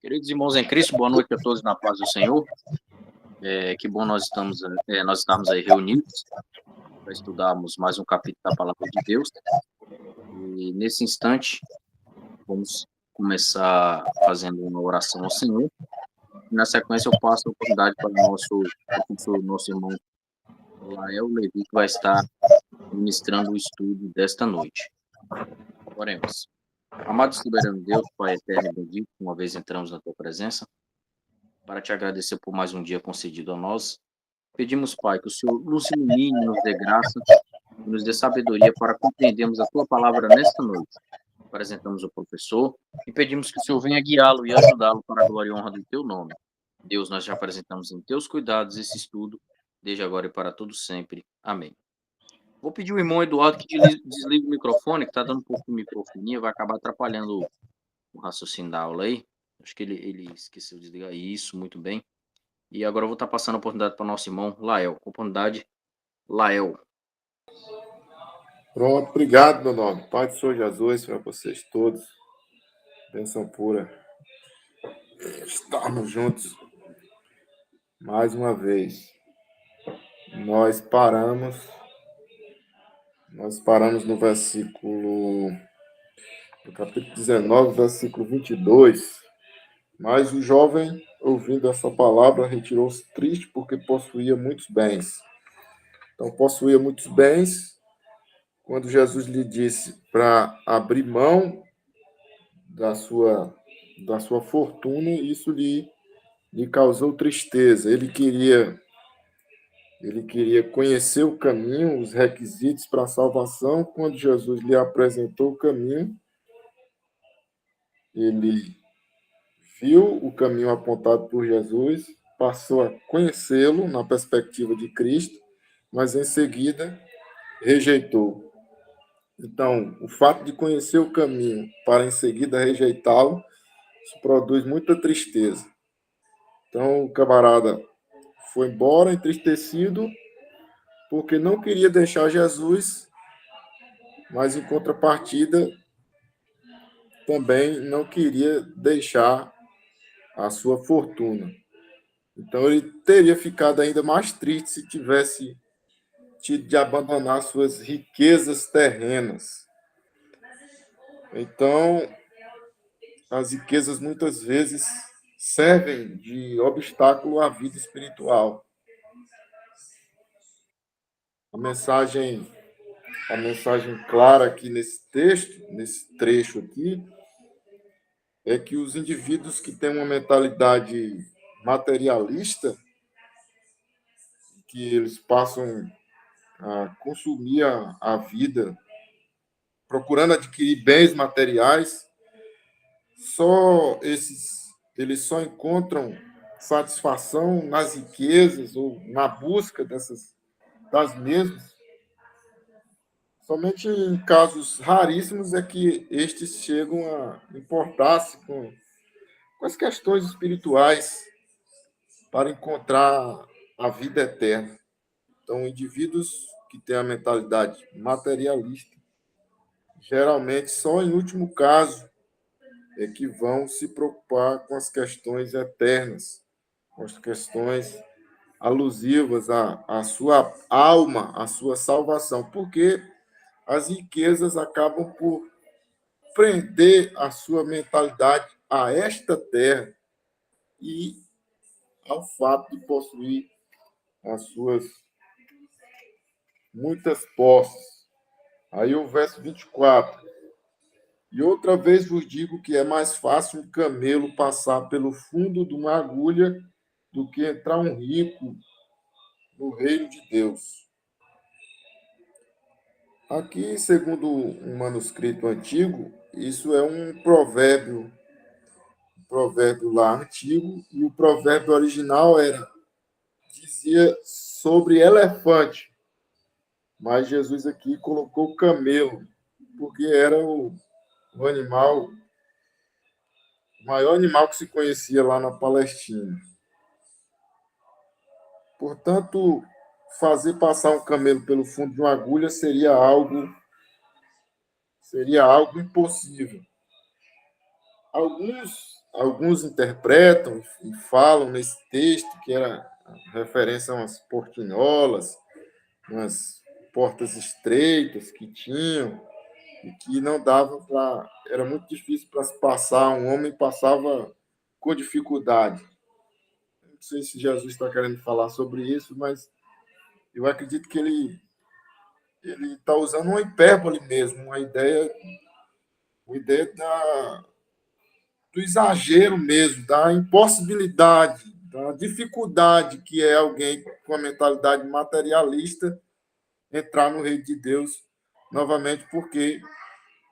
Queridos irmãos em Cristo, boa noite a todos na paz do Senhor. Que bom nós estamos aí reunidos para estudarmos mais um capítulo da Palavra de Deus. E nesse instante, vamos começar fazendo uma oração ao Senhor. E na sequência, eu passo a oportunidade para o nosso irmão Lael Levi, que vai estar ministrando o estudo desta noite. Oremos. Amado e soberano Deus, Pai eterno e bendito, uma vez entramos na tua presença, para te agradecer por mais um dia concedido a nós. Pedimos, Pai, que o Senhor nos ilumine, nos dê graça, nos dê sabedoria para compreendermos a tua palavra nesta noite. Apresentamos o professor e pedimos que o Senhor venha guiá-lo e ajudá-lo para a glória e honra do teu nome. Deus, nós já apresentamos em teus cuidados esse estudo, desde agora e para todo sempre. Amém. Vou pedir ao irmão Eduardo que desligue o microfone, que está dando um pouco de microfonia, vai acabar atrapalhando o raciocínio da aula aí. Acho que ele esqueceu de desligar isso, muito bem. E agora eu vou estar passando a oportunidade para o nosso irmão Lael. Oportunidade, Lael. Pronto, obrigado, meu nome. Pai do Senhor Jesus, para vocês todos. Bênção pura. Estarmos juntos mais uma vez. Nós paramos no versículo, no capítulo 19, versículo 22. Mas o jovem, ouvindo essa palavra, retirou-se triste porque possuía muitos bens. Então, possuía muitos bens. Quando Jesus lhe disse para abrir mão da sua fortuna, isso lhe causou tristeza. Ele queria conhecer o caminho, os requisitos para a salvação. Quando Jesus lhe apresentou o caminho, ele viu o caminho apontado por Jesus, passou a conhecê-lo na perspectiva de Cristo, mas em seguida rejeitou. Então, o fato de conhecer o caminho para em seguida rejeitá-lo, isso produz muita tristeza. Então, o camarada foi embora entristecido porque não queria deixar Jesus, mas em contrapartida também não queria deixar a sua fortuna. Então, ele teria ficado ainda mais triste se tivesse tido de abandonar suas riquezas terrenas. Então, as riquezas muitas vezes servem de obstáculo à vida espiritual. A mensagem clara aqui nesse texto, nesse trecho aqui, é que os indivíduos que têm uma mentalidade materialista, que eles passam a consumir a vida procurando adquirir bens materiais, eles só encontram satisfação nas riquezas ou na busca das mesmas. Somente em casos raríssimos é que estes chegam a importar-se com as questões espirituais para encontrar a vida eterna. Então, indivíduos que têm a mentalidade materialista, geralmente só em último caso é que vão se preocupar com as questões eternas, com as questões alusivas à sua alma, à sua salvação, porque as riquezas acabam por prender a sua mentalidade a esta terra e ao fato de possuir as suas muitas posses. Aí o verso 24. E outra vez vos digo que é mais fácil um camelo passar pelo fundo de uma agulha do que entrar um rico no reino de Deus. Aqui, segundo um manuscrito antigo, isso é um provérbio lá antigo, e o provérbio original dizia sobre elefante, mas Jesus aqui colocou camelo, porque era o animal, o maior animal que se conhecia lá na Palestina. Portanto, fazer passar um camelo pelo fundo de uma agulha seria algo impossível. Alguns interpretam e falam nesse texto que era referência a umas portinholas, umas portas estreitas que tinham e que não dava para. Era muito difícil para se passar, um homem passava com dificuldade. Não sei se Jesus está querendo falar sobre isso, mas eu acredito que ele está usando uma hipérbole mesmo, uma ideia do exagero mesmo, da impossibilidade, da dificuldade que é alguém com a mentalidade materialista entrar no reino de Deus novamente, porque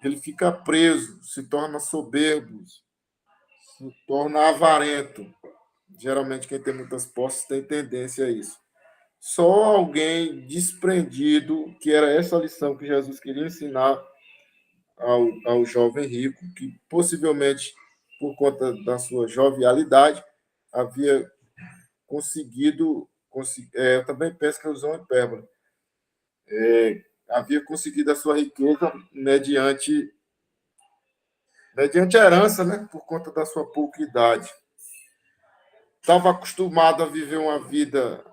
ele fica preso, se torna soberbo, se torna avarento. Geralmente, quem tem muitas posses tem tendência a isso. Só alguém desprendido, que era essa lição que Jesus queria ensinar ao jovem rico, que possivelmente, por conta da sua jovialidade, havia conseguido. Eu também penso que usou uma hipérbole. Havia conseguido a sua riqueza mediante herança, né? Por conta da sua pouca idade. Estava acostumado a viver uma vida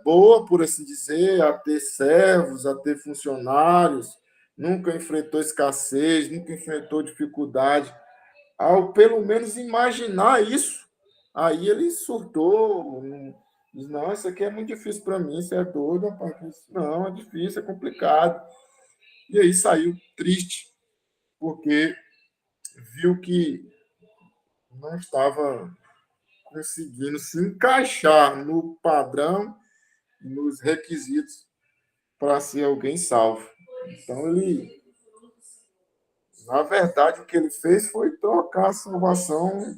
boa, por assim dizer, a ter servos, a ter funcionários, nunca enfrentou escassez, nunca enfrentou dificuldade. Ao pelo menos imaginar isso, aí ele surtou, diz, não, isso aqui é muito difícil para mim, isso é doido, rapaz. Não, é difícil, é complicado. E aí saiu triste, porque viu que não estava conseguindo se encaixar no padrão, nos requisitos para ser alguém salvo. Então, na verdade, o que ele fez foi trocar a salvação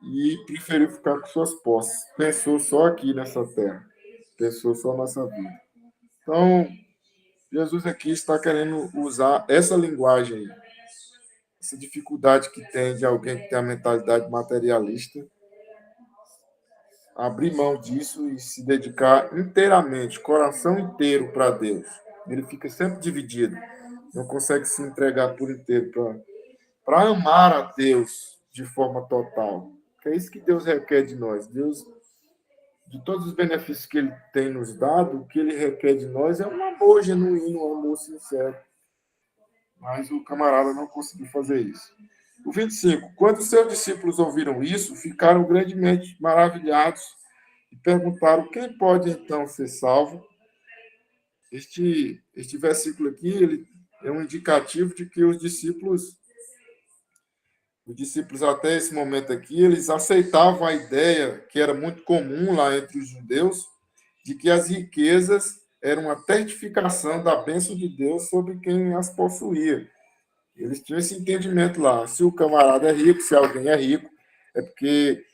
e preferiu ficar com suas posses. Pensou só aqui nessa terra, pensou só nessa vida. Então, Jesus aqui está querendo usar essa linguagem aí, essa dificuldade que tem de alguém que tem a mentalidade materialista, abrir mão disso e se dedicar inteiramente, coração inteiro para Deus. Ele fica sempre dividido, não consegue se entregar por inteiro para amar a Deus de forma total. Que é isso que Deus requer de nós. Deus, de todos os benefícios que Ele tem nos dado, o que Ele requer de nós é um amor genuíno, um amor sincero. Mas o camarada não conseguiu fazer isso. O 25. Quando seus discípulos ouviram isso, ficaram grandemente maravilhados e perguntaram: quem pode então ser salvo? Este versículo aqui ele é um indicativo de que os discípulos até esse momento aqui, eles aceitavam a ideia que era muito comum lá entre os judeus, de que as riquezas eram uma certificação da bênção de Deus sobre quem as possuía. Eles tinham esse entendimento lá. Se o camarada é rico, se alguém é rico, é porque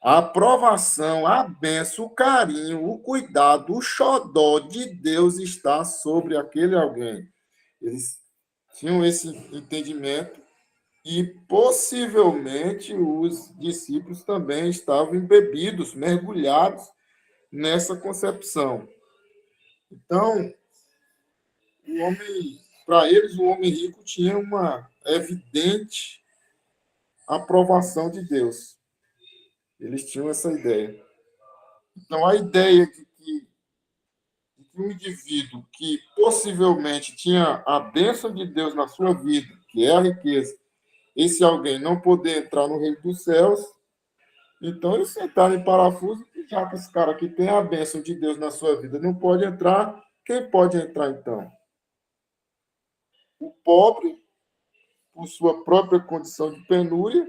a aprovação, a bênção, o carinho, o cuidado, o xodó de Deus está sobre aquele alguém. Eles tinham esse entendimento e possivelmente os discípulos também estavam embebidos, mergulhados nessa concepção. Então, para eles, o homem rico tinha uma evidente aprovação de Deus. Eles tinham essa ideia. Então, a ideia de que um indivíduo que possivelmente tinha a bênção de Deus na sua vida, que é a riqueza, esse alguém não poder entrar no reino dos céus, então eles sentaram em parafuso, e já que esse cara aqui tem a bênção de Deus na sua vida, não pode entrar, quem pode entrar então? O pobre, por sua própria condição de penúria,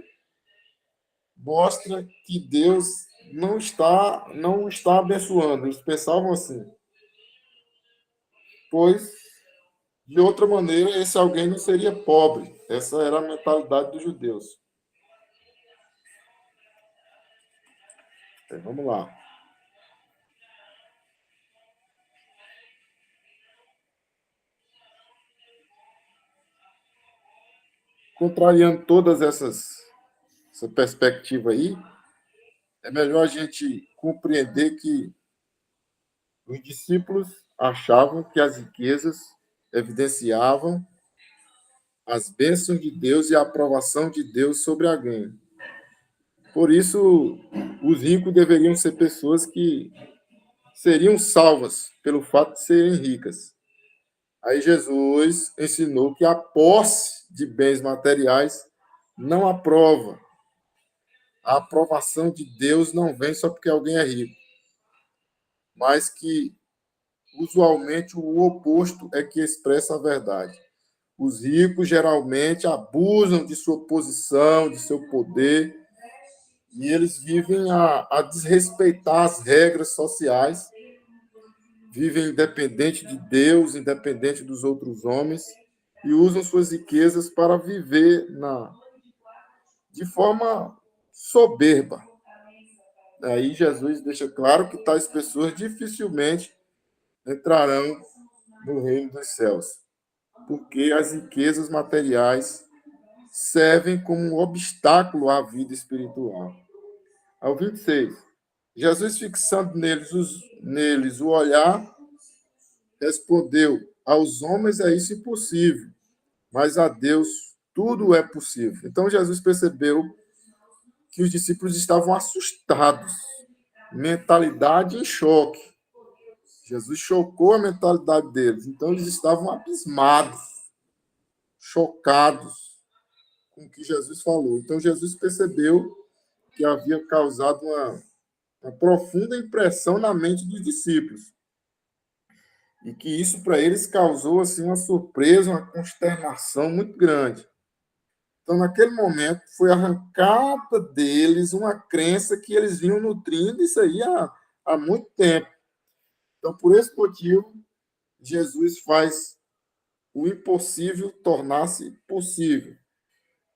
mostra que Deus não está abençoando. Eles pensavam assim. Pois, de outra maneira, esse alguém não seria pobre. Essa era a mentalidade dos judeus. Então, vamos lá. Contrariando todas essa perspectiva aí, é melhor a gente compreender que os discípulos achavam que as riquezas evidenciavam as bênçãos de Deus e a aprovação de Deus sobre alguém. Por isso, os ricos deveriam ser pessoas que seriam salvas pelo fato de serem ricas. Aí Jesus ensinou que a posse de bens materiais não aprova. A aprovação de Deus não vem só porque alguém é rico, mas que usualmente o oposto é que expressa a verdade. Os ricos geralmente abusam de sua posição, de seu poder, e eles vivem a desrespeitar as regras sociais, vivem independente de Deus, independente dos outros homens, e usam suas riquezas para viver de forma soberba. Aí Jesus deixa claro que tais pessoas dificilmente entrarão no reino dos céus, porque as riquezas materiais servem como um obstáculo à vida espiritual. Ao 26, Jesus, fixando neles o olhar, respondeu: aos homens é isso impossível, mas a Deus tudo é possível. Então Jesus percebeu que os discípulos estavam assustados, mentalidade em choque. Jesus chocou a mentalidade deles. Então eles estavam abismados, chocados com o que Jesus falou. Então Jesus percebeu que havia causado uma profunda impressão na mente dos discípulos. E que isso para eles causou assim uma surpresa, uma consternação muito grande. Então, naquele momento, foi arrancada deles uma crença que eles vinham nutrindo isso aí há muito tempo. Então, por esse motivo, Jesus faz o impossível tornar-se possível.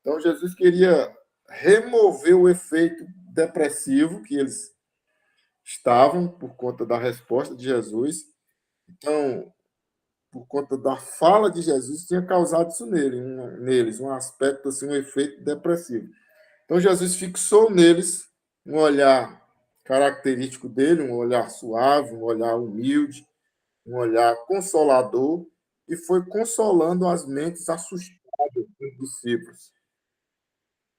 Então, Jesus queria remover o efeito depressivo que eles estavam por conta da resposta de Jesus. Então, por conta da fala de Jesus, tinha causado isso neles, um aspecto, assim, um efeito depressivo. Então, Jesus fixou neles um olhar característico dele, um olhar suave, um olhar humilde, um olhar consolador, e foi consolando as mentes assustadas dos discípulos.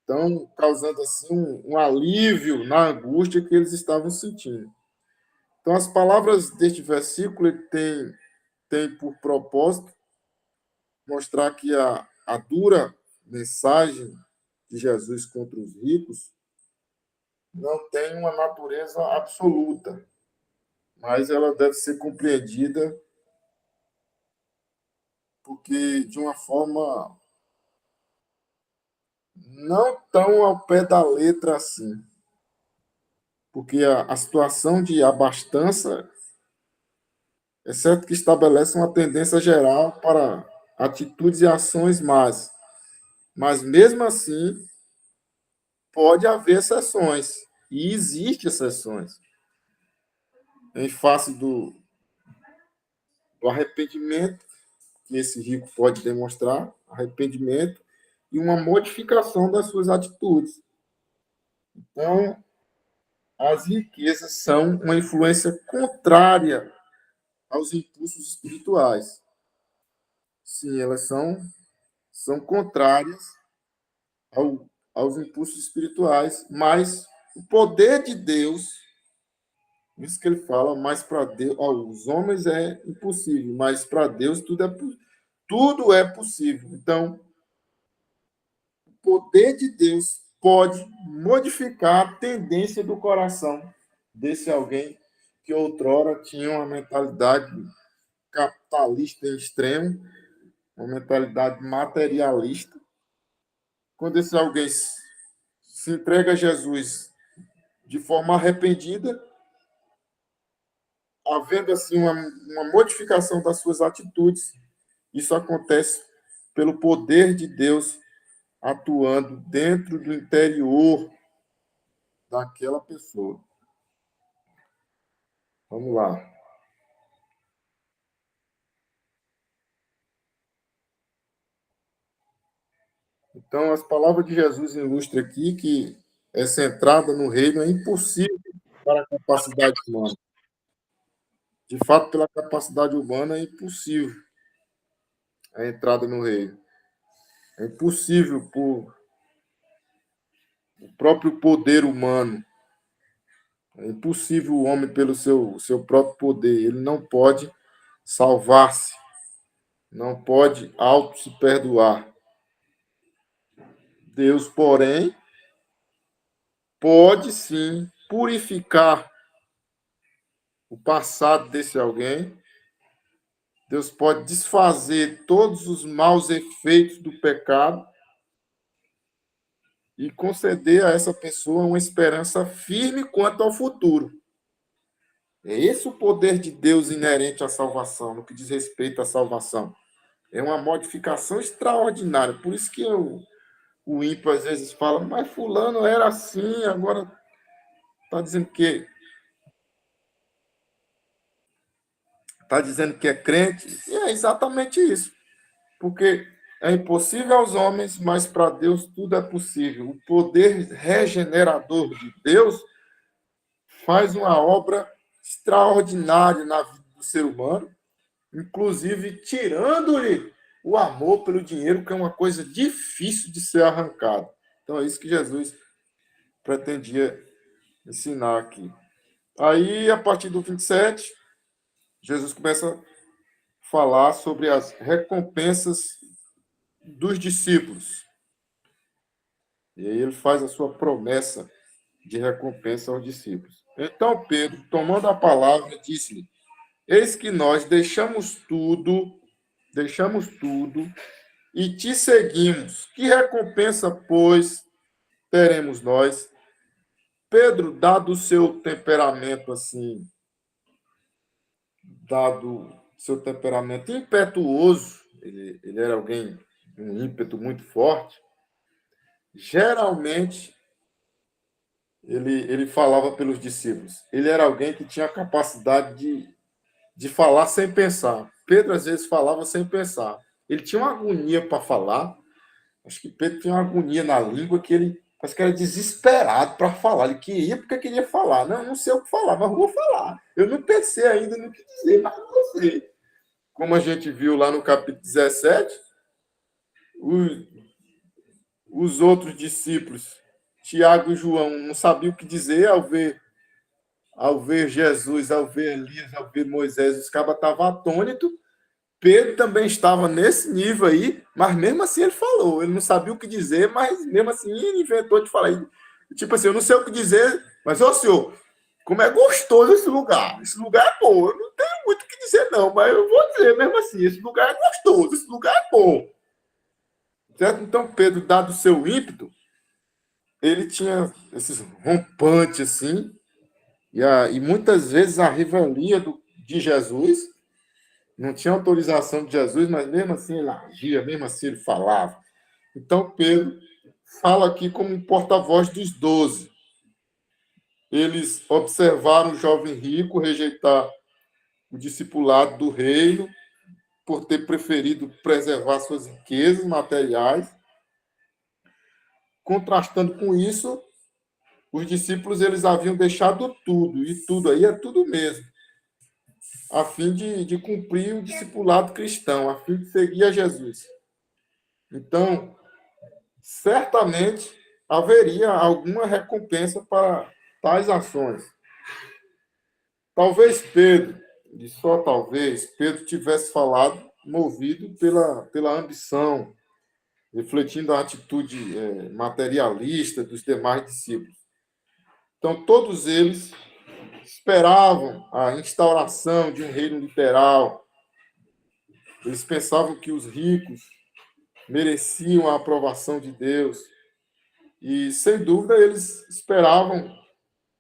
Então, causando assim um alívio na angústia que eles estavam sentindo. Então, as palavras deste versículo têm por propósito mostrar que a dura mensagem de Jesus contra os ricos não tem uma natureza absoluta, mas ela deve ser compreendida porque de uma forma não tão ao pé da letra assim, porque a situação de abastança é certo que estabelece uma tendência geral para atitudes e ações más, mas mesmo assim pode haver exceções, e existem exceções, em face do arrependimento que esse rico pode demonstrar, arrependimento e uma modificação das suas atitudes. Então, as riquezas são uma influência contrária aos impulsos espirituais. Sim, elas são contrárias aos impulsos espirituais, mas o poder de Deus, isso que ele fala, mas para Deus, os homens é impossível, mas para Deus tudo é possível. Então, o poder de Deus pode modificar a tendência do coração desse alguém que outrora tinha uma mentalidade capitalista em extremo, uma mentalidade materialista. Quando esse alguém se entrega a Jesus de forma arrependida, havendo assim uma modificação das suas atitudes, isso acontece pelo poder de Deus atuando dentro do interior daquela pessoa. Vamos lá. Então, as palavras de Jesus ilustram aqui que essa entrada no reino é impossível para a capacidade humana. De fato, pela capacidade humana é impossível a entrada no reino. É impossível por o próprio poder humano. É impossível o homem pelo seu próprio poder. Ele não pode salvar-se, não pode auto se perdoar. Deus, porém, pode sim purificar o passado desse alguém. Deus pode desfazer todos os maus efeitos do pecado e conceder a essa pessoa uma esperança firme quanto ao futuro. É esse o poder de Deus inerente à salvação, no que diz respeito à salvação. É uma modificação extraordinária. Por isso que o ímpio às vezes fala, mas fulano era assim, agora está dizendo que é crente. E é exatamente isso. Porque é impossível aos homens, mas para Deus tudo é possível. O poder regenerador de Deus faz uma obra extraordinária na vida do ser humano, inclusive tirando-lhe o amor pelo dinheiro, que é uma coisa difícil de ser arrancado. Então é isso que Jesus pretendia ensinar aqui. Aí, a partir do 27, Jesus começa a falar sobre as recompensas dos discípulos. E aí ele faz a sua promessa de recompensa aos discípulos. Então Pedro, tomando a palavra, disse-lhe: Eis que nós deixamos tudo e te seguimos. Que recompensa, pois, teremos nós? Pedro, dado o seu temperamento assim, dado seu temperamento impetuoso, ele era alguém um ímpeto muito forte, geralmente ele falava pelos discípulos. Ele era alguém que tinha a capacidade de falar sem pensar. Pedro, às vezes, falava sem pensar. Ele tinha uma agonia para falar. Acho que Pedro tinha uma agonia na língua que ele parece que era desesperado para falar. Ele queria porque queria falar. Não sei o que falar, mas vou falar. Eu não pensei ainda no que dizer, mas não sei. Como a gente viu lá no capítulo 17, os, os outros discípulos, Tiago e João, não sabiam o que dizer ao ver Jesus, ao ver Elias, ao ver Moisés, os cabas estavam atônitos. Pedro também estava nesse nível aí, mas mesmo assim ele falou. Ele não sabia o que dizer, mas mesmo assim ele inventou de falar. Tipo assim, eu não sei o que dizer, mas, ô senhor, como é gostoso esse lugar. Esse lugar é bom. Eu não tenho muito o que dizer, não, mas eu vou dizer mesmo assim, esse lugar é gostoso, esse lugar é bom. Certo? Então, Pedro, dado o seu ímpeto, ele tinha esses rompantes assim, e muitas vezes a revelia de Jesus, não tinha autorização de Jesus, mas mesmo assim ele agia, mesmo assim ele falava. Então, Pedro fala aqui como um porta-voz dos 12. Eles observaram o jovem rico rejeitar o discipulado do reino por ter preferido preservar suas riquezas materiais. Contrastando com isso, os discípulos eles haviam deixado tudo, e tudo aí é tudo mesmo, a fim de cumprir o discipulado cristão, a fim de seguir a Jesus. Então, certamente haveria alguma recompensa para tais ações. Talvez Pedro, e só talvez, Pedro tivesse falado movido pela ambição, refletindo a atitude materialista dos demais discípulos. Então, todos eles esperavam a instauração de um reino literal. Eles pensavam que os ricos mereciam a aprovação de Deus. E, sem dúvida, eles esperavam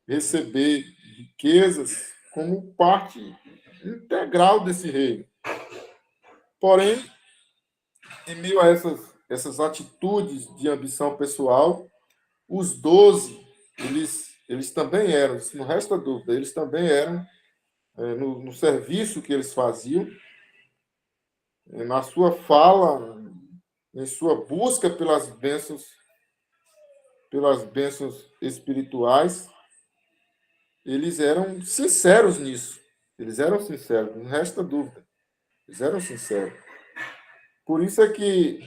receber riquezas como parte integral desse reino. Porém, em meio a essas atitudes de ambição pessoal, os 12, eles também eram, isso não resta dúvida, eles também eram, no serviço que eles faziam, na sua fala, em sua busca pelas bênçãos espirituais, eles eram sinceros nisso. Eles eram sinceros, não resta dúvida. Eles eram sinceros. Por isso é que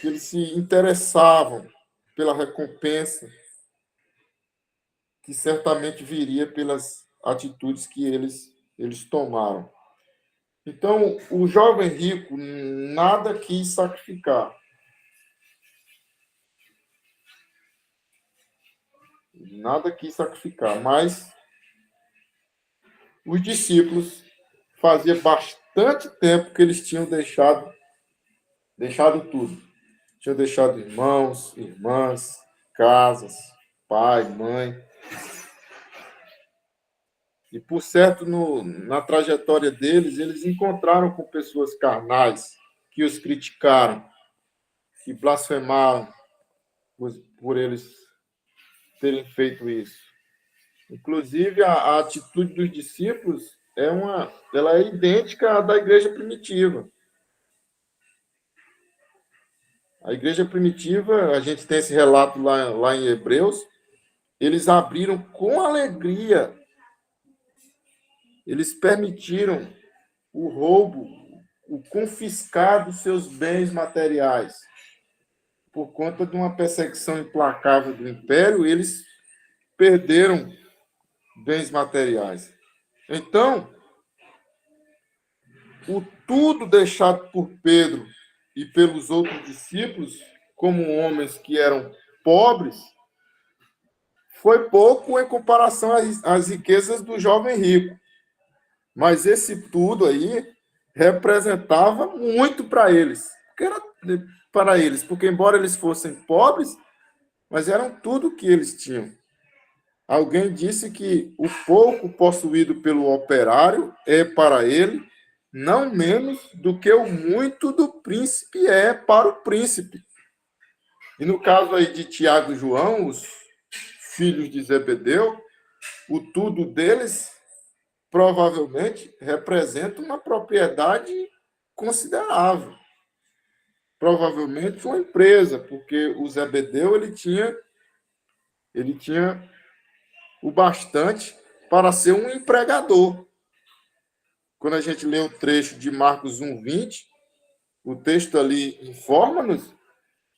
que eles se interessavam pela recompensa que certamente viria pelas atitudes que eles tomaram. Então, o jovem rico nada quis sacrificar. Nada quis sacrificar, mas os discípulos fazia bastante tempo que eles tinham deixado tudo. Tinham deixado irmãos, irmãs, casas, pai, mãe. E, por certo, na trajetória deles, eles encontraram com pessoas carnais que os criticaram, que blasfemaram por eles terem feito isso. Inclusive, a atitude dos discípulos ela é idêntica à da igreja primitiva. A igreja primitiva, a gente tem esse relato lá em Hebreus, eles abriram com alegria, eles permitiram o roubo, o confiscar dos seus bens materiais. Por conta de uma perseguição implacável do império, eles perderam bens materiais. Então, o tudo deixado por Pedro e pelos outros discípulos, como homens que eram pobres, foi pouco em comparação às riquezas do jovem rico. Mas esse tudo aí representava muito para eles. Porque embora eles fossem pobres, mas eram tudo que eles tinham. Alguém disse que o pouco possuído pelo operário é para ele não menos do que o muito do príncipe é para o príncipe. E no caso aí de Tiago e João, os filhos de Zebedeu, o tudo deles provavelmente representa uma propriedade considerável. Provavelmente uma empresa, porque o Zebedeu ele tinha o bastante para ser um empregador. Quando a gente lê o trecho de Marcos 1:20, o texto ali informa-nos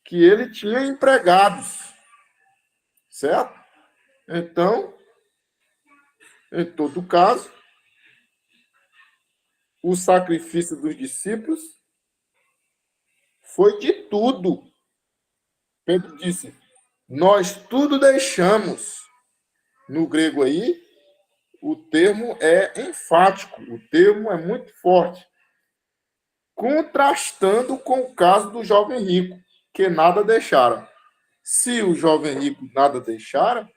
que ele tinha empregados, certo? Então, em todo caso, o sacrifício dos discípulos foi de tudo. Pedro disse, nós tudo deixamos. No grego aí, o termo é enfático, o termo é muito forte, contrastando com o caso do jovem rico, que nada deixara. Se o jovem rico nada deixara,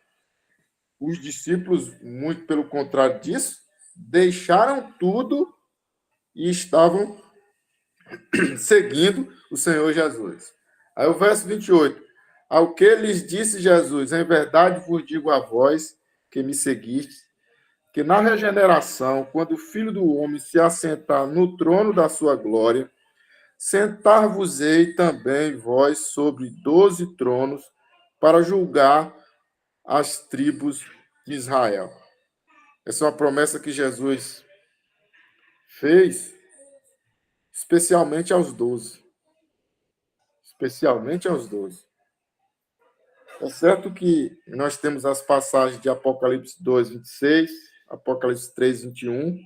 os discípulos, muito pelo contrário disso, deixaram tudo e estavam seguindo o Senhor Jesus. Aí o verso 28. Ao que lhes disse Jesus, em verdade vos digo a vós que me seguistes, que na regeneração, quando o Filho do Homem se assentar no trono da sua glória, sentar-vos-ei também vós sobre 12 tronos para julgar as tribos de Israel. Essa é uma promessa que Jesus fez especialmente aos 12. Especialmente aos 12. É certo que nós temos as passagens de Apocalipse 2:26, Apocalipse 3:21,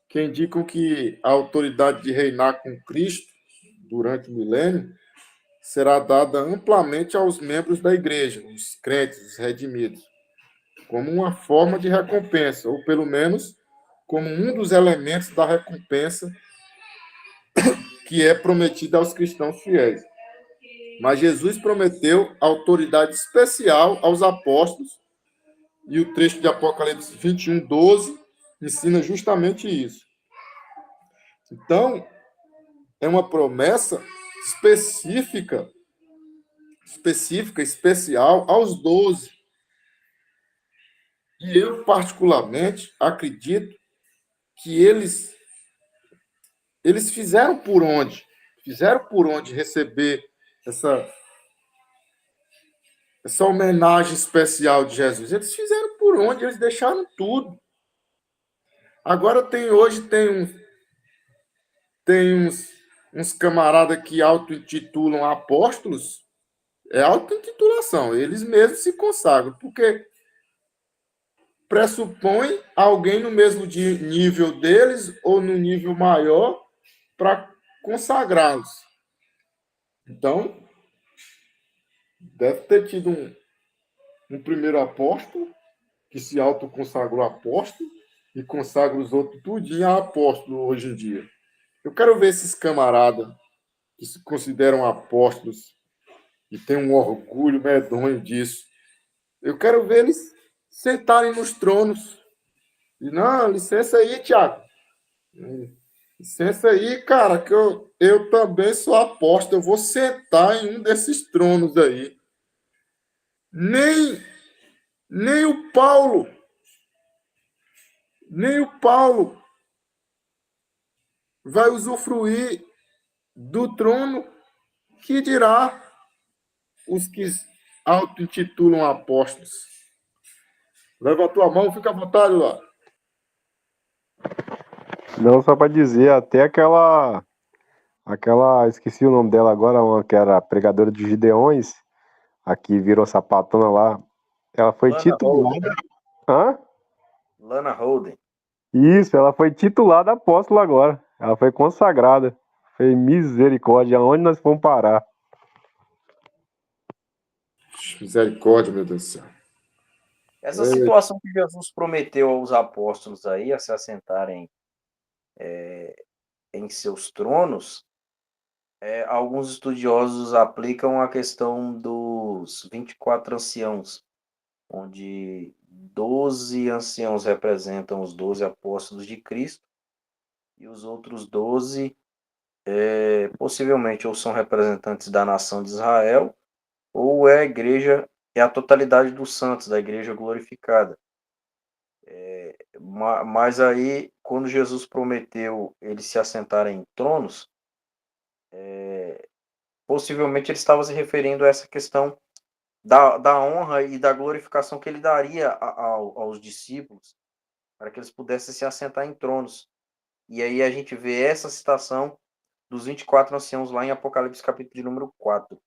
que indicam que a autoridade de reinar com Cristo durante o milênio será dada amplamente aos membros da igreja, os crentes, os redimidos, como uma forma de recompensa, ou pelo menos como um dos elementos da recompensa que é prometida aos cristãos fiéis. Mas Jesus prometeu autoridade especial aos apóstolos, e o trecho de Apocalipse 21:12 ensina justamente isso. Então, é uma promessa específica, especial aos 12. E eu, particularmente, acredito que eles fizeram por onde? Fizeram por onde receber essa homenagem especial de Jesus. Eles fizeram por onde? Eles deixaram tudo. Agora hoje tem uns uns camaradas que auto-intitulam apóstolos, é auto-intitulação, eles mesmos se consagram, porque pressupõe alguém no mesmo nível deles ou no nível maior para consagrá-los. Então, deve ter tido um primeiro apóstolo que se autoconsagrou apóstolo e consagra os outros tudinho a apóstolo hoje em dia. Eu quero ver esses camaradas que se consideram apóstolos e têm um orgulho medonho disso. Eu quero ver eles sentarem nos tronos. E, não, licença aí, Tiago. Licença aí, cara, que eu também sou apóstolo. Eu vou sentar em um desses tronos aí. Nem o Paulo vai usufruir do trono, que dirá os que auto-intitulam apóstolos. Leva a tua mão, fica à vontade lá. Não, só para dizer, até aquela, esqueci o nome dela agora, uma que era pregadora de Gideões, a que virou sapatona lá, ela foi Lana titulada. Hã? Lana Holden. Isso, ela foi titulada apóstola agora. Ela foi consagrada. Foi misericórdia, aonde nós fomos parar? Misericórdia, meu Deus do céu. Essa situação que Jesus prometeu aos apóstolos aí, a se assentarem em seus tronos, alguns estudiosos aplicam a questão dos 24 anciãos, onde 12 anciãos representam os 12 apóstolos de Cristo, e os outros 12 possivelmente ou são representantes da nação de Israel, ou é a igreja, é a totalidade dos santos, da igreja glorificada. Mas aí, quando Jesus prometeu eles se assentarem em tronos, possivelmente ele estava se referindo a essa questão da honra e da glorificação que ele daria aos discípulos, para que eles pudessem se assentar em tronos. E aí a gente vê essa citação dos 24 anciãos lá em Apocalipse capítulo de número 4.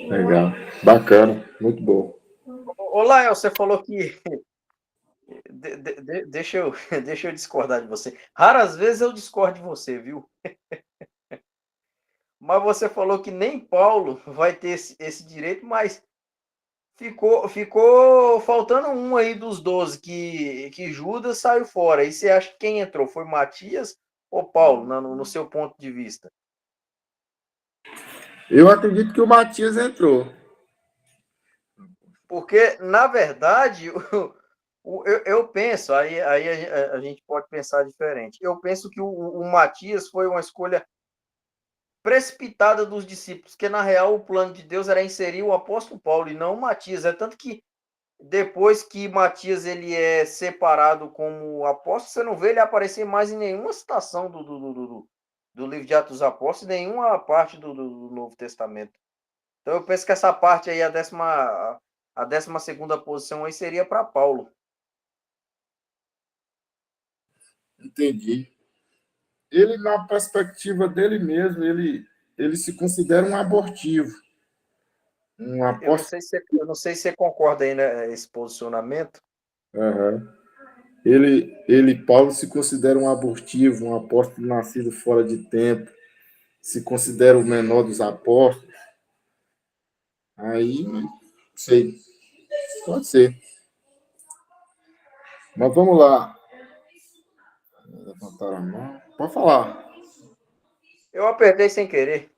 Legal. Bacana. Muito bom. Ô, Lael, você falou que... deixa eu discordar de você. Raras vezes eu discordo de você, viu? Mas você falou que nem Paulo vai ter esse direito, mas ficou faltando um aí dos 12, que Judas saiu fora. E você acha que quem entrou? Foi Matias ou Paulo, no seu ponto de vista? Eu acredito que o Matias entrou. Porque, na verdade, eu penso, aí a gente pode pensar diferente. Eu penso que o Matias foi uma escolha precipitada dos discípulos, que na real o plano de Deus era inserir o apóstolo Paulo e não o Matias. É tanto que depois que Matias ele é separado como apóstolo, você não vê ele aparecer mais em nenhuma citação do livro de Atos dos Apóstolos, nenhuma parte do Novo Testamento. Então eu penso que essa parte aí, a 12ª posição aí seria para Paulo. Entendi. Ele, na perspectiva dele mesmo, ele se considera um abortivo. Um Eu apóstolo. não sei se você concorda aí, né, esse posicionamento. Uhum. Paulo, se considera um abortivo, um apóstolo nascido fora de tempo, se considera o menor dos apóstolos. Aí, não sei, pode ser. Mas vamos lá. Levantaram a mão. Pode falar. Eu apertei sem querer.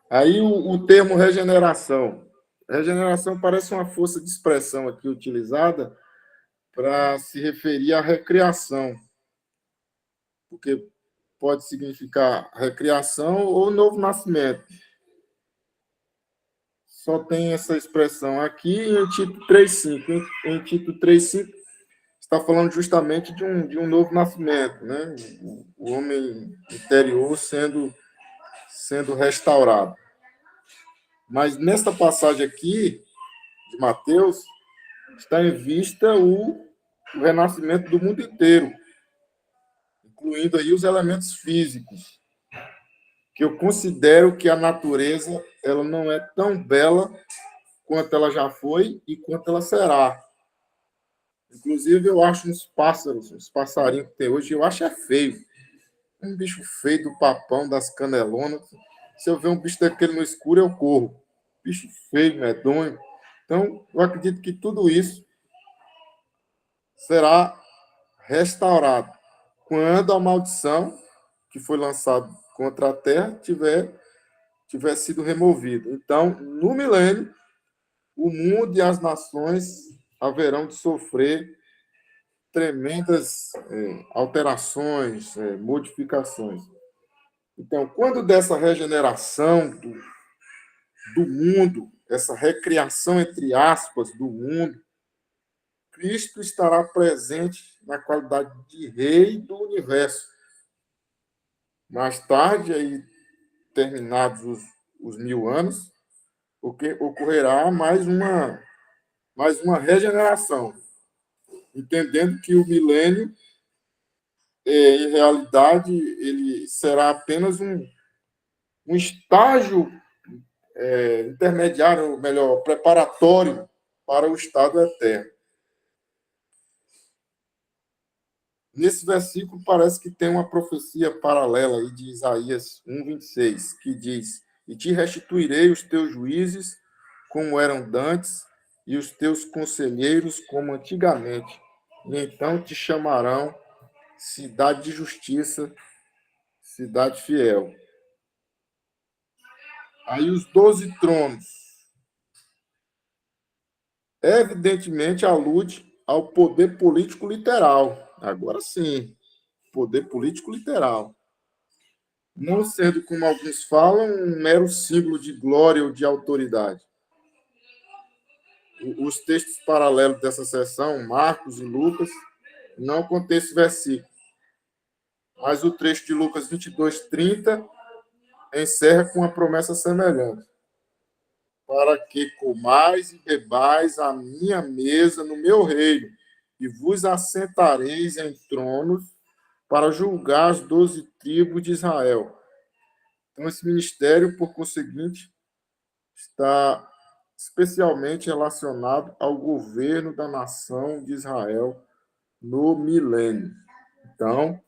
Aí o termo regeneração. Regeneração parece uma força de expressão aqui utilizada para se referir à recriação. Porque pode significar recriação ou novo nascimento. Só tem essa expressão aqui em Tito 3,5. Em Tito 3,5 está falando justamente de um novo nascimento, né? O homem interior sendo restaurado. Mas nesta passagem aqui, de Mateus, está em vista o renascimento do mundo inteiro, incluindo aí os elementos físicos, que eu considero que a natureza ela não é tão bela quanto ela já foi e quanto ela será. Inclusive, eu acho uns pássaros, uns passarinhos que tem hoje, eu acho feio. Um bicho feio do papão, das canelonas. Se eu ver um bicho daquele no escuro, eu corro. Bicho feio, medonho. Então, eu acredito que tudo isso será restaurado quando a maldição que foi lançada contra a terra tiver sido removida. Então, no milênio, o mundo e as nações haverão de sofrer tremendas alterações, modificações. Então, quando dessa regeneração do mundo, essa recriação, entre aspas, do mundo, Cristo estará presente na qualidade de rei do universo. Mais tarde, aí, terminados os 1000 anos, ocorrerá mais uma regeneração, entendendo que o milênio, em realidade, ele será apenas um estágio intermediário, melhor, preparatório para o estado eterno. Nesse versículo parece que tem uma profecia paralela aí de Isaías 1:26, que diz: "E te restituirei os teus juízes como eram dantes, e os teus conselheiros como antigamente. E então te chamarão cidade de justiça, cidade fiel." Aí os 12 tronos, evidentemente, alude ao poder político literal. Agora sim, poder político literal. Não sendo, como alguns falam, um mero símbolo de glória ou de autoridade. Os textos paralelos dessa seção, Marcos e Lucas, não contêm esse versículo. Mas o trecho de Lucas 22:30 encerra com uma promessa semelhante: "Para que comais e bebais a minha mesa no meu reino, e vos assentareis em tronos para julgar as 12 tribos de Israel." Então, esse ministério, por conseguinte, está especialmente relacionado ao governo da nação de Israel no milênio. Então,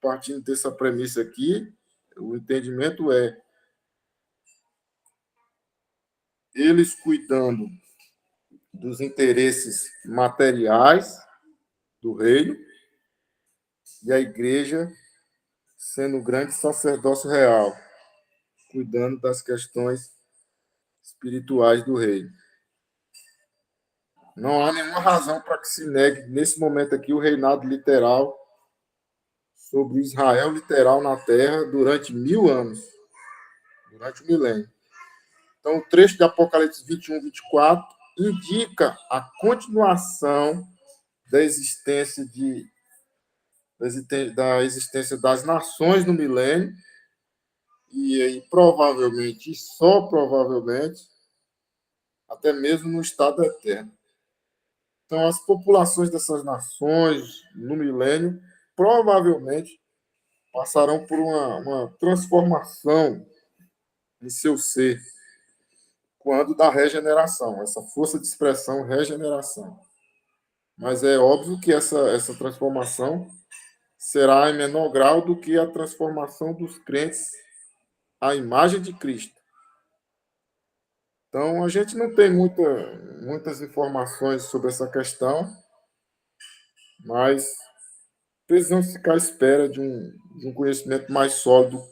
partindo dessa premissa aqui, o entendimento é eles cuidando dos interesses materiais do reino e a igreja sendo o grande sacerdócio real, cuidando das questões espirituais do reino. Não há nenhuma razão para que se negue, nesse momento aqui, o reinado literal sobre Israel literal na terra durante 1000 anos, durante o milênio. Então, o trecho de Apocalipse 21:24 indica a continuação da existência das nações no milênio, e aí provavelmente, e só provavelmente, até mesmo no estado eterno. Então, as populações dessas nações no milênio provavelmente passarão por uma transformação em seu ser quando da regeneração, essa força de expressão regeneração. Mas é óbvio que essa transformação será em menor grau do que a transformação dos crentes à imagem de Cristo. Então, a gente não tem muitas informações sobre essa questão, mas precisamos ficar à espera de um conhecimento mais sólido,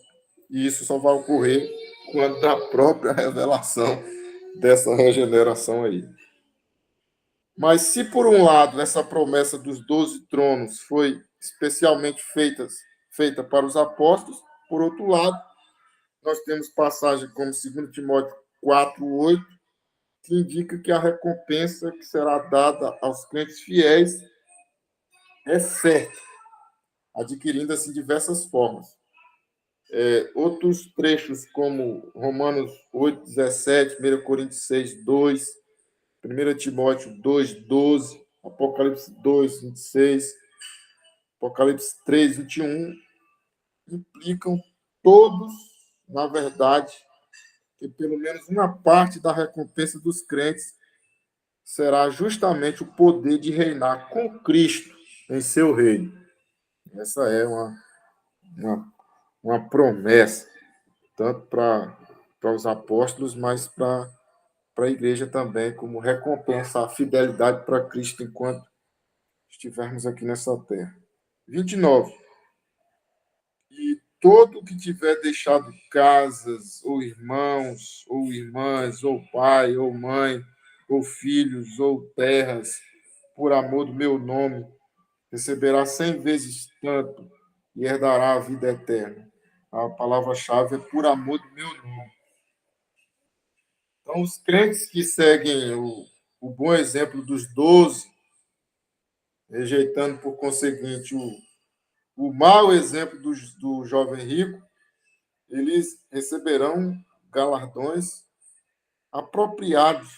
e isso só vai ocorrer quando da própria revelação dessa regeneração aí. Mas se, por um lado, essa promessa dos 12 tronos foi especialmente feita para os apóstolos, por outro lado, nós temos passagem como 2 Timóteo 4:8, que indica que a recompensa que será dada aos crentes fiéis é certa, adquirindo assim diversas formas. Outros trechos, como Romanos 8:17, 1 Coríntios 6:2, 1 Timóteo 2:12, Apocalipse 2:26, Apocalipse 3:21, implicam todos, na verdade, que pelo menos uma parte da recompensa dos crentes será justamente o poder de reinar com Cristo em seu reino. Essa é uma promessa, tanto para os apóstolos, mas para a igreja também, como recompensa a fidelidade para Cristo enquanto estivermos aqui nessa terra. 29. E todo que tiver deixado casas, ou irmãos, ou irmãs, ou pai, ou mãe, ou filhos, ou terras, por amor do meu nome, receberá 100 vezes tanto e herdará a vida eterna. A palavra-chave é por amor do meu nome. Então, os crentes que seguem o bom exemplo dos 12, rejeitando, por conseguinte, o mau exemplo do jovem rico, eles receberão galardões apropriados,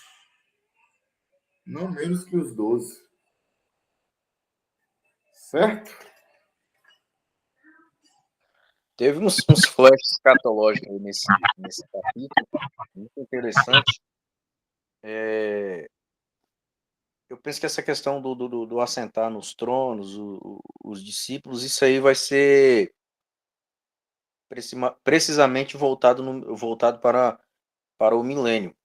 não menos que os 12. Certo? Teve uns flashes escatológicos aí nesse capítulo, muito interessante. Eu penso que essa questão do assentar nos tronos, os discípulos, isso aí vai ser precisamente voltado para o milênio.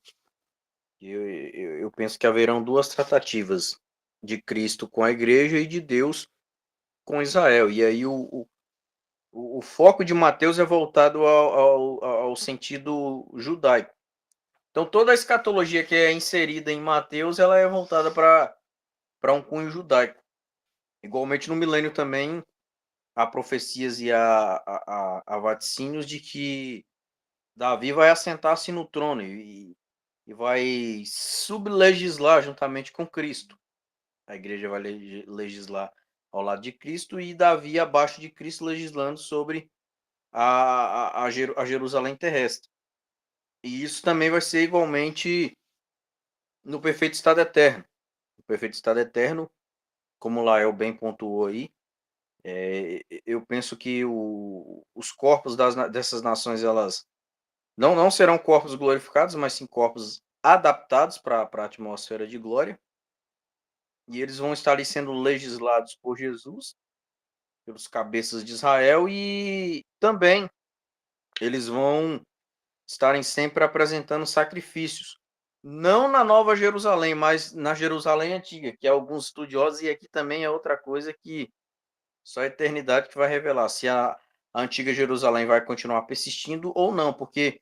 Eu penso que haverão duas tratativas, de Cristo com a igreja e de Deus com Israel. E aí o foco de Mateus é voltado ao sentido judaico. Então toda a escatologia que é inserida em Mateus, ela é voltada para um cunho judaico. Igualmente no milênio também há profecias e há vaticínios de que Davi vai assentar-se no trono e vai sublegislar juntamente com Cristo. A igreja vai legislar ao lado de Cristo e Davi abaixo de Cristo legislando sobre a Jerusalém terrestre. E isso também vai ser igualmente no perfeito estado eterno. O perfeito estado eterno, como Lael bem pontuou aí, eu penso que os corpos dessas nações, elas não serão corpos glorificados, mas sim corpos adaptados para a atmosfera de glória. E eles vão estar ali sendo legislados por Jesus, pelos cabeças de Israel, e também eles vão estarem sempre apresentando sacrifícios. Não na Nova Jerusalém, mas na Jerusalém Antiga, que alguns estudiosos, e aqui também é outra coisa que só a eternidade que vai revelar, se a Antiga Jerusalém vai continuar persistindo ou não, porque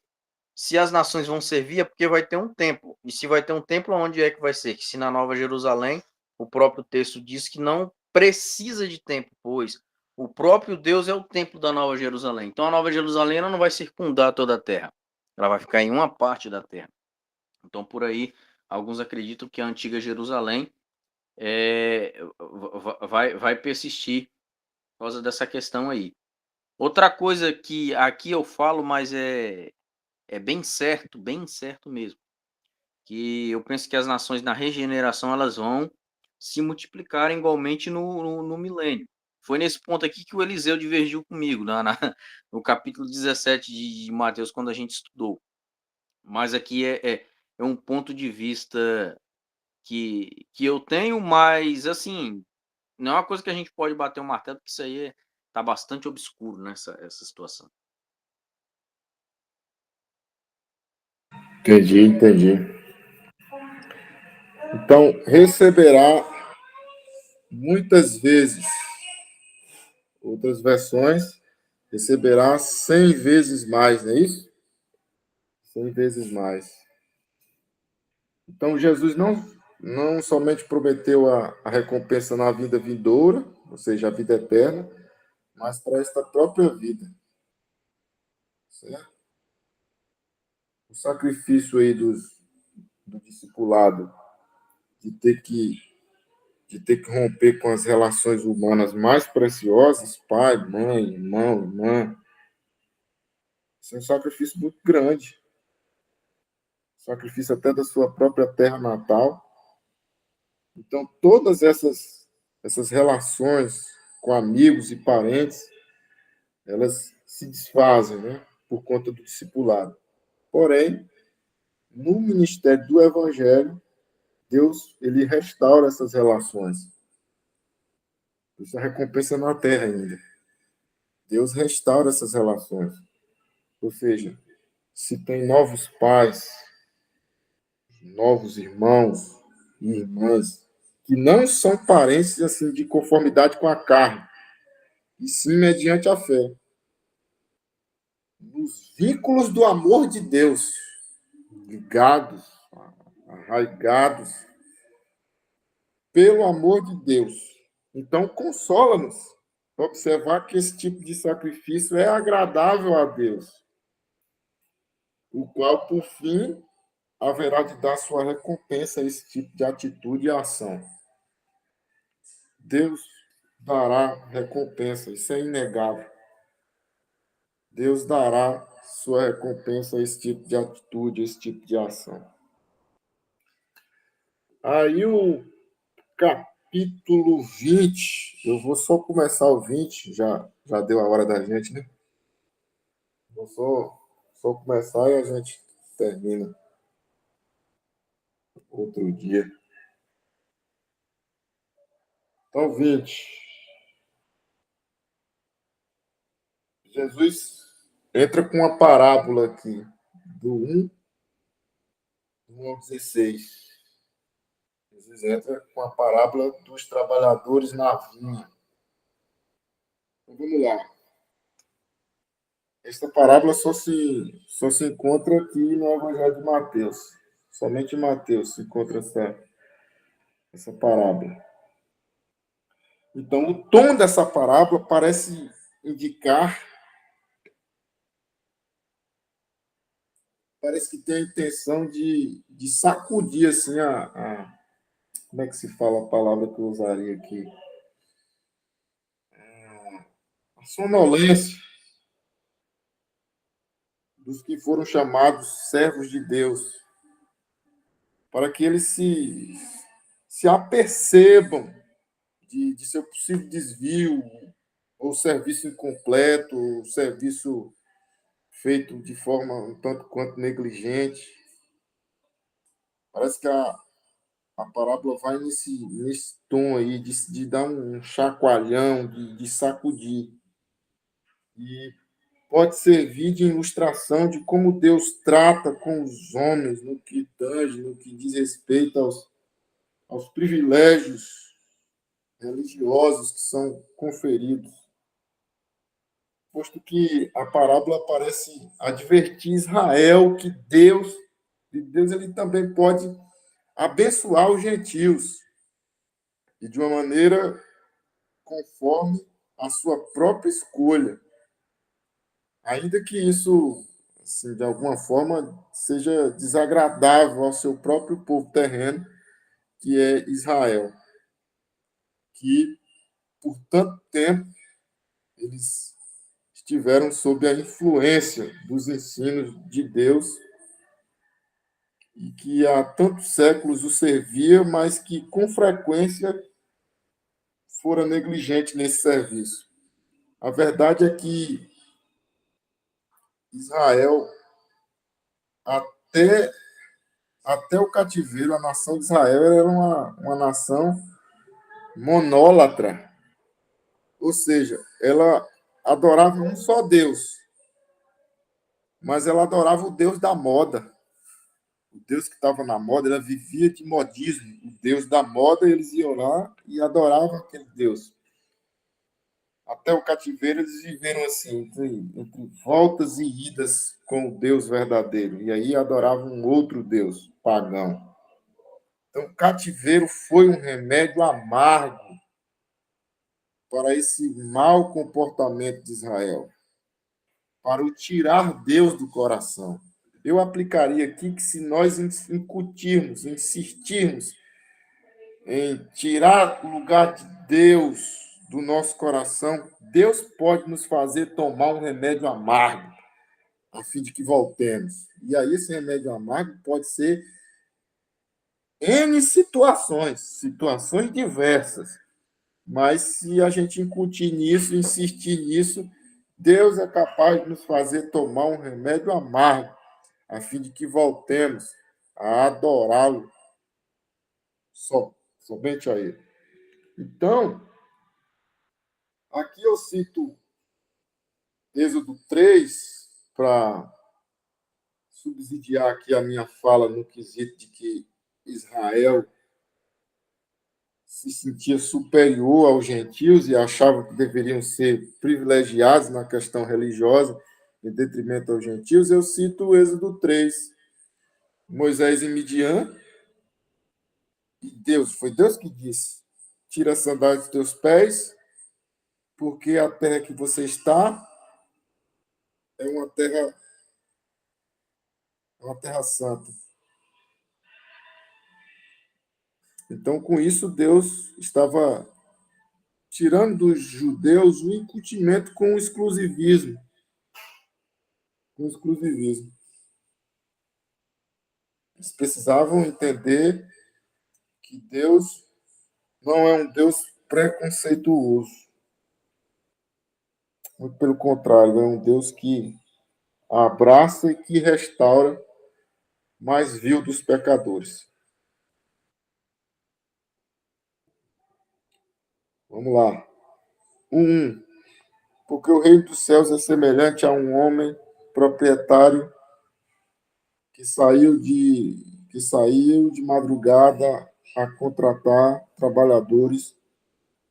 se as nações vão servir é porque vai ter um templo. E se vai ter um templo, onde é que vai ser? Que se na Nova Jerusalém, o próprio texto diz que não precisa de templo, pois o próprio Deus é o templo da Nova Jerusalém. Então a Nova Jerusalém ela não vai circundar toda a terra. Ela vai ficar em uma parte da terra. Então por aí, alguns acreditam que a antiga Jerusalém vai persistir por causa dessa questão aí. Outra coisa que aqui eu falo, mas é bem certo mesmo, que eu penso que as nações na regeneração elas vão se multiplicar igualmente no milênio. Foi nesse ponto aqui que o Eliseu divergiu comigo, no capítulo 17 de Mateus, quando a gente estudou. Mas aqui é um ponto de vista que eu tenho, mas assim, não é uma coisa que a gente pode bater o martelo, porque isso aí tá bastante obscuro nessa essa situação. Entendi. Então, receberá muitas vezes, outras versões, receberá 100 vezes mais, não é isso? 100 vezes mais. Então, Jesus não somente prometeu a recompensa na vida vindoura, ou seja, a vida eterna, mas para esta própria vida. Certo? O sacrifício aí do discipulado, de ter que romper com as relações humanas mais preciosas, pai, mãe, irmão, irmã, isso é um sacrifício muito grande. Sacrifício até da sua própria terra natal, Então, todas essas relações com amigos e parentes, elas se desfazem, né, por conta do discipulado. Porém, no ministério do Evangelho, Deus ele restaura essas relações. Isso é recompensa na terra ainda. Deus restaura essas relações. Ou seja, se tem novos pais, novos irmãos e irmãs, que não são parentes assim de conformidade com a carne, e sim mediante a fé. Nos vínculos do amor de Deus, ligados, arraigados pelo amor de Deus. Então, consola-nos observar que esse tipo de sacrifício é agradável a Deus, o qual, por fim, haverá de dar sua recompensa a esse tipo de atitude e ação. Deus dará recompensa, isso é inegável. Deus dará sua recompensa a esse tipo de atitude, a esse tipo de ação. Aí o capítulo 20, eu vou só começar o 20, já deu a hora da gente, né? Vou só começar e a gente termina outro dia. Então, 20. Jesus entra com uma parábola aqui, do 1 ao 16. Jesus entra com a parábola dos trabalhadores na vinha. Então, vamos lá. Esta parábola só se encontra aqui no Evangelho de Mateus. Somente em Mateus se encontra essa parábola. Então, o tom dessa parábola parece indicar, parece que tem a intenção de sacudir assim como é que se fala a palavra que eu usaria aqui? A sonolência dos que foram chamados servos de Deus, para que eles se apercebam de seu possível desvio, ou serviço incompleto, ou serviço feito de forma um tanto quanto negligente. Parece que a parábola vai nesse tom aí, de dar um chacoalhão, de sacudir. E pode servir de ilustração de como Deus trata com os homens no que tange, no que diz respeito aos privilégios religiosos que são conferidos. Posto que a parábola parece advertir Israel que Deus ele também pode abençoar os gentios e de uma maneira conforme a sua própria escolha, ainda que isso, assim, de alguma forma, seja desagradável ao seu próprio povo terreno, que é Israel, que por tanto tempo eles estiveram sob a influência dos ensinos de Deus e que há tantos séculos o servia, mas que com frequência fora negligente nesse serviço. A verdade é que Israel, até, até o cativeiro, a nação de Israel era uma nação monólatra, ou seja, ela adorava um só Deus, mas ela adorava o Deus da moda. O Deus que estava na moda, ela vivia de modismo. O Deus da moda, eles iam lá e adoravam aquele Deus. Até o cativeiro, eles viveram assim, entre voltas e idas com o Deus verdadeiro. E aí adoravam um outro Deus, pagão. Então, o cativeiro foi um remédio amargo para esse mau comportamento de Israel, para o tirar Deus do coração. Eu aplicaria aqui que se nós incutirmos, insistirmos em tirar o lugar de Deus do nosso coração, Deus pode nos fazer tomar um remédio amargo, a fim de que voltemos. E aí esse remédio amargo pode ser N situações diversas. Mas se a gente incutir nisso, insistir nisso, Deus é capaz de nos fazer tomar um remédio amargo, a fim de que voltemos a adorá-lo somente a Ele. Então, aqui eu cito Êxodo 3 para subsidiar aqui a minha fala no quesito de que Israel se sentia superior aos gentios e achava que deveriam ser privilegiados na questão religiosa, em detrimento aos gentios. Eu cito o Êxodo 3, Moisés e Midian, e foi Deus que disse: tira a sandália dos teus pés, porque a terra que você está é uma terra santa. Então, com isso, Deus estava tirando dos judeus o incutimento com o exclusivismo. Eles precisavam entender que Deus não é um Deus preconceituoso. Muito pelo contrário, é um Deus que abraça e que restaura mais vil dos pecadores. Vamos lá. 1. Porque o reino dos céus é semelhante a um homem proprietário que saiu de madrugada a contratar trabalhadores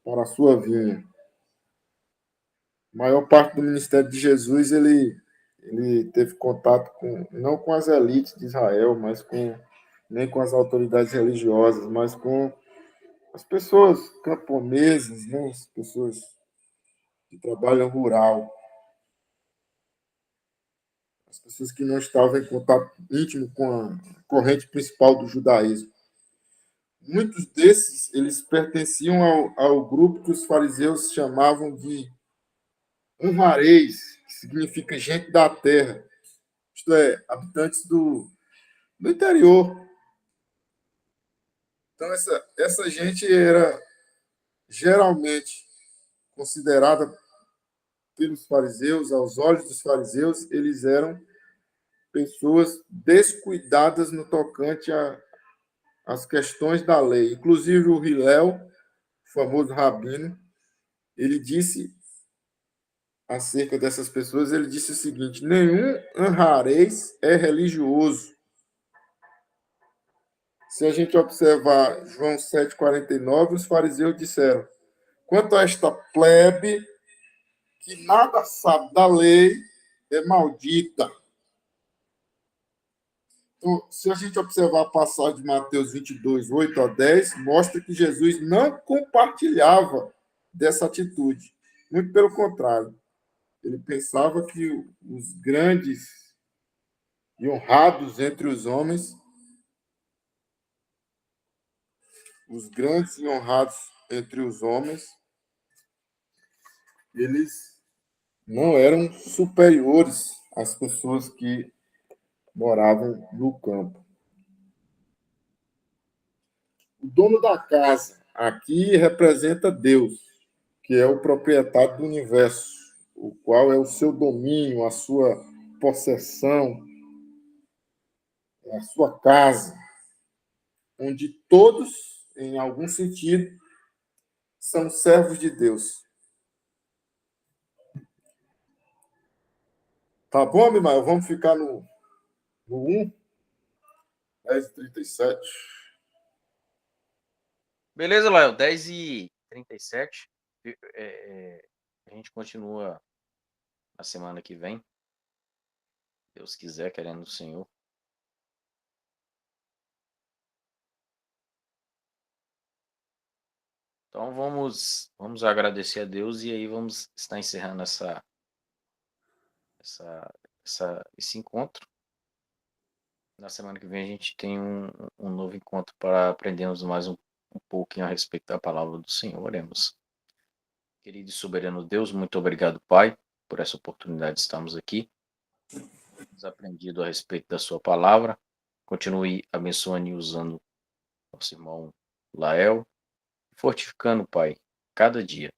para a sua vinha. A maior parte do ministério de Jesus, ele teve contato não com as elites de Israel, nem com as autoridades religiosas, mas com as pessoas camponesas, né? As pessoas que trabalham rural, as pessoas que não estavam em contato íntimo com a corrente principal do judaísmo. Muitos desses, eles pertenciam ao grupo que os fariseus chamavam de honrareis, que significa gente da terra, isto é, habitantes do interior. Então, essa gente era geralmente considerada pelos fariseus, aos olhos dos fariseus, eles eram pessoas descuidadas no tocante às questões da lei. Inclusive, o Hillel, o famoso rabino, ele disse acerca dessas pessoas, ele disse o seguinte: nenhum honrareis é religioso. Se a gente observar João 7,49, os fariseus disseram: quanto a esta plebe que nada sabe da lei, é maldita. Então, se a gente observar a passagem de Mateus 22, 8 a 10, mostra que Jesus não compartilhava dessa atitude. Muito pelo contrário. Ele pensava que os grandes e honrados entre os homens, eles não eram superiores às pessoas que moravam no campo. O dono da casa aqui representa Deus, que é o proprietário do universo, o qual é o seu domínio, a sua possessão, a sua casa, onde todos, em algum sentido, são servos de Deus. Tá bom, Mimael? Vamos ficar no 1, 10h37. Beleza, Léo, 10h37. A gente continua na semana que vem. Deus quiser, querendo o Senhor. Então vamos agradecer a Deus e aí vamos estar encerrando esse encontro. Na semana que vem a gente tem um novo encontro para aprendermos mais um pouquinho a respeito da palavra do Senhor. Oremos. Querido e soberano Deus, muito obrigado, Pai, por essa oportunidade de estarmos aqui. Temos aprendido a respeito da sua palavra. Continue abençoando e usando nosso irmão Lael, fortificando, Pai, cada dia.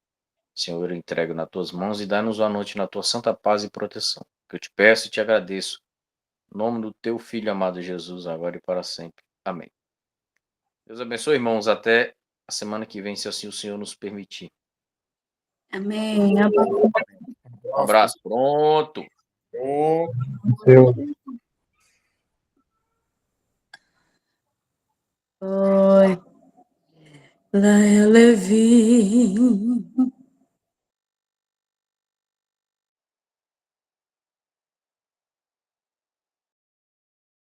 Senhor, eu entrego nas tuas mãos e dá-nos uma noite na tua santa paz e proteção. Que eu te peço e te agradeço. Em nome do teu Filho amado Jesus, agora e para sempre. Amém. Deus abençoe, irmãos. Até a semana que vem, se assim o Senhor nos permitir. Amém. Um abraço. Pronto. Oi. Lael Levin.